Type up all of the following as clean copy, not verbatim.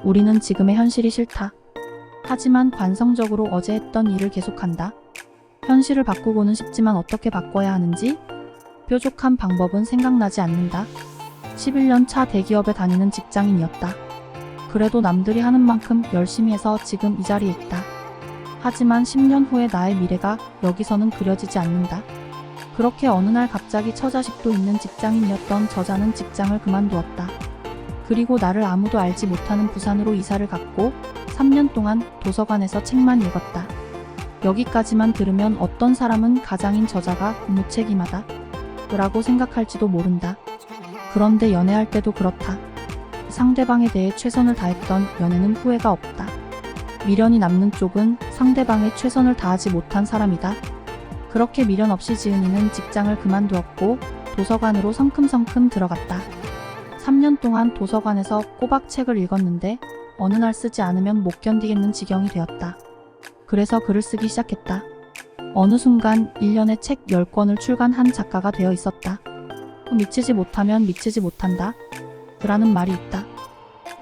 우리는 지금의 현실이 싫다. 하지만 관성적으로 어제 했던 일을 계속한다. 현실을 바꾸고는 싶지만 어떻게 바꿔야 하는지 뾰족한 방법은 생각나지 않는다. 11년 차 대기업에 다니는 직장인이었다. 그래도 남들이 하는 만큼 열심히 해서 지금 이 자리에 있다. 하지만 10년 후의 나의 미래가 여기서는 그려지지 않는다. 그렇게 어느 날 갑자기 처자식도 있는 직장인이었던 저자는 직장을 그만두었다. 그리고 나를 아무도 알지 못하는 부산으로 이사를 갔고 3년 동안 도서관에서 책만 읽었다. 여기까지만 들으면 어떤 사람은 가장인 저자가 무책임하다 라고 생각할지도 모른다. 그런데 연애할 때도 그렇다. 상대방에 대해 최선을 다했던 연애는 후회가 없다. 미련이 남는 쪽은 상대방의 최선을 다하지 못한 사람이다. 그렇게 미련 없이 지은이는 직장을 그만두었고 도서관으로 성큼성큼 들어갔다. 3년 동안 도서관에서 꼬박 책을 읽었는데 어느 날 쓰지 않으면 못 견디겠는 지경이 되었다. 그래서 글을 쓰기 시작했다. 어느 순간 1년에 책 10권을 출간한 작가가 되어 있었다. 미치지 못하면 미치지 못한다 라는 말이 있다.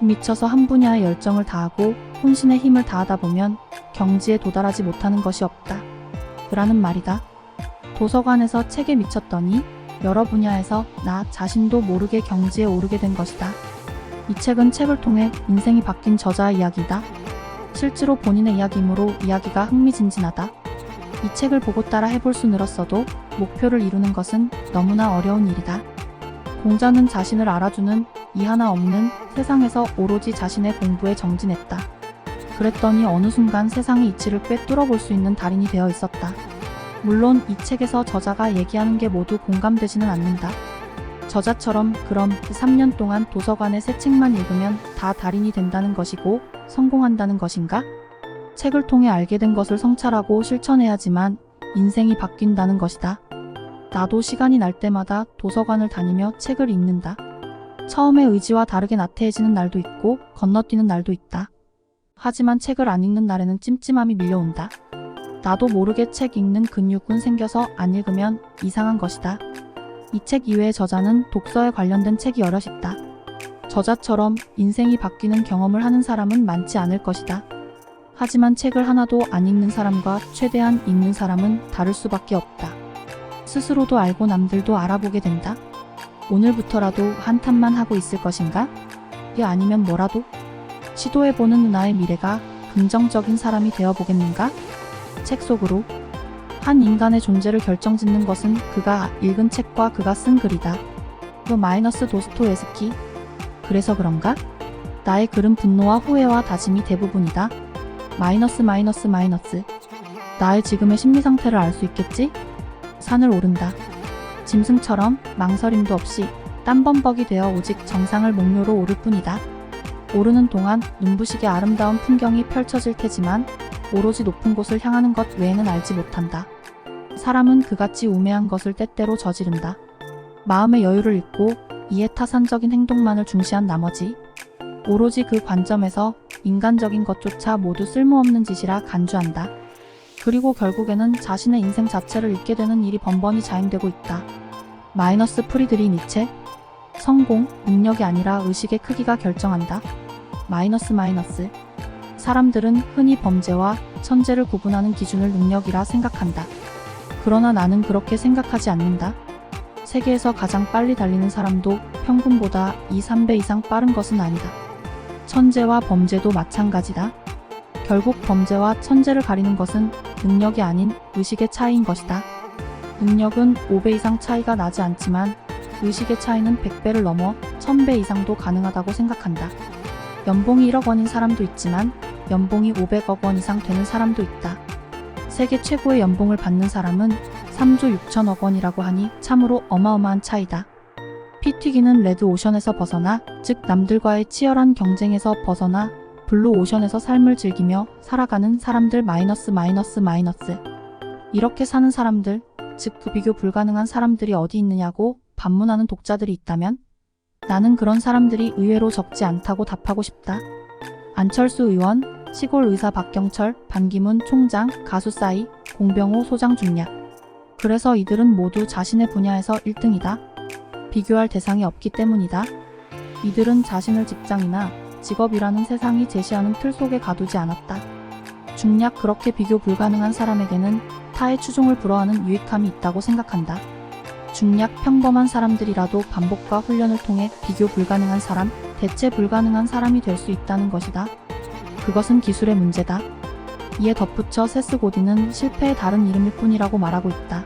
미쳐서 한 분야에 열정을 다하고 혼신의 힘을 다하다 보면 경지에 도달하지 못하는 것이 없다 라는 말이다. 도서관에서 책에 미쳤더니 여러 분야에서 나 자신도 모르게 경지에 오르게 된 것이다. 이 책은 책을 통해 인생이 바뀐 저자의 이야기다. 실제로 본인의 이야기이므로 이야기가 흥미진진하다. 이 책을 보고 따라 해볼 수 늘었어도 목표를 이루는 것은 너무나 어려운 일이다. 공자는 자신을 알아주는 이 하나 없는 세상에서 오로지 자신의 공부에 정진했다. 그랬더니 어느 순간 세상의 이치를 꿰뚫어 볼 수 있는 달인이 되어 있었다. 물론 이 책에서 저자가 얘기하는 게 모두 공감되지는 않는다. 저자처럼 그럼 3년 동안 도서관에 새 책만 읽으면 다 달인이 된다는 것이고 성공한다는 것인가? 책을 통해 알게 된 것을 성찰하고 실천해야지만 인생이 바뀐다는 것이다. 나도 시간이 날 때마다 도서관을 다니며 책을 읽는다. 처음에 의지와 다르게 나태해지는 날도 있고 건너뛰는 날도 있다. 하지만 책을 안 읽는 날에는 찜찜함이 밀려온다. 나도 모르게 책 읽는 근육은 생겨서 안 읽으면 이상한 것이다. 이 책 이외의 저자는 독서에 관련된 책이 여럿 있다. 저자처럼 인생이 바뀌는 경험을 하는 사람은 많지 않을 것이다. 하지만 책을 하나도 안 읽는 사람과 최대한 읽는 사람은 다를 수밖에 없다. 스스로도 알고 남들도 알아보게 된다. 오늘부터라도 한탄만 하고 있을 것인가? 이 아니면 뭐라도? 시도해보는 나의 미래가 긍정적인 사람이 되어보겠는가? 책 속으로 한 인간의 존재를 결정짓는 것은 그가 읽은 책과 그가 쓴 글이다. 마이너스 도스토옙스키. 그래서 그런가? 나의 글은 분노와 후회와 다짐이 대부분이다. 마이너스. 나의 지금의 심리 상태를 알 수 있겠지? 산을 오른다. 짐승처럼 망설임도 없이 땀범벅이 되어 오직 정상을 목표로 오를 뿐이다. 오르는 동안 눈부시게 아름다운 풍경이 펼쳐질 테지만 오로지 높은 곳을 향하는 것 외에는 알지 못한다. 사람은 그같이 우매한 것을 때때로 저지른다. 마음의 여유를 잃고 이해타산적인 행동만을 중시한 나머지 오로지 그 관점에서 인간적인 것조차 모두 쓸모없는 짓이라 간주한다. 그리고 결국에는 자신의 인생 자체를 잃게 되는 일이 번번이 자행되고 있다. 마이너스 프리드리 니체. 성공, 능력이 아니라 의식의 크기가 결정한다. 마이너스. 사람들은 흔히 범죄와 천재를 구분하는 기준을 능력이라 생각한다. 그러나 나는 그렇게 생각하지 않는다. 세계에서 가장 빨리 달리는 사람도 평균보다 2~3배 이상 빠른 것은 아니다. 천재와 범죄도 마찬가지다. 결국 범죄와 천재를 가리는 것은 능력이 아닌 의식의 차이인 것이다. 능력은 5배 이상 차이가 나지 않지만 의식의 차이는 100배를 넘어 1000배 이상도 가능하다고 생각한다. 연봉이 1억 원인 사람도 있지만 연봉이 500억 원 이상 되는 사람도 있다. 세계 최고의 연봉을 받는 사람은 3조 6천억 원이라고 하니 참으로 어마어마한 차이다. 피 튀기는 레드 오션에서 벗어나, 즉 남들과의 치열한 경쟁에서 벗어나 블루 오션에서 삶을 즐기며 살아가는 사람들 마이너스. 이렇게 사는 사람들, 즉 그 비교 불가능한 사람들이 어디 있느냐고 반문하는 독자들이 있다면 나는 그런 사람들이 의외로 적지 않다고 답하고 싶다. 안철수 의원, 시골 의사 박경철, 반기문 총장, 가수 싸이, 공병호 소장 중략. 그래서 이들은 모두 자신의 분야에서 1등이다. 비교할 대상이 없기 때문이다. 이들은 자신을 직장이나 직업이라는 세상이 제시하는 틀 속에 가두지 않았다. 중략 그렇게 비교 불가능한 사람에게는 타의 추종을 불허하는 유익함이 있다고 생각한다. 중략 평범한 사람들이라도 반복과 훈련을 통해 비교 불가능한 사람, 대체 불가능한 사람이 될 수 있다는 것이다. 그것은 기술의 문제다. 이에 덧붙여 세스 고딘은 실패의 다른 이름일 뿐이라고 말하고 있다.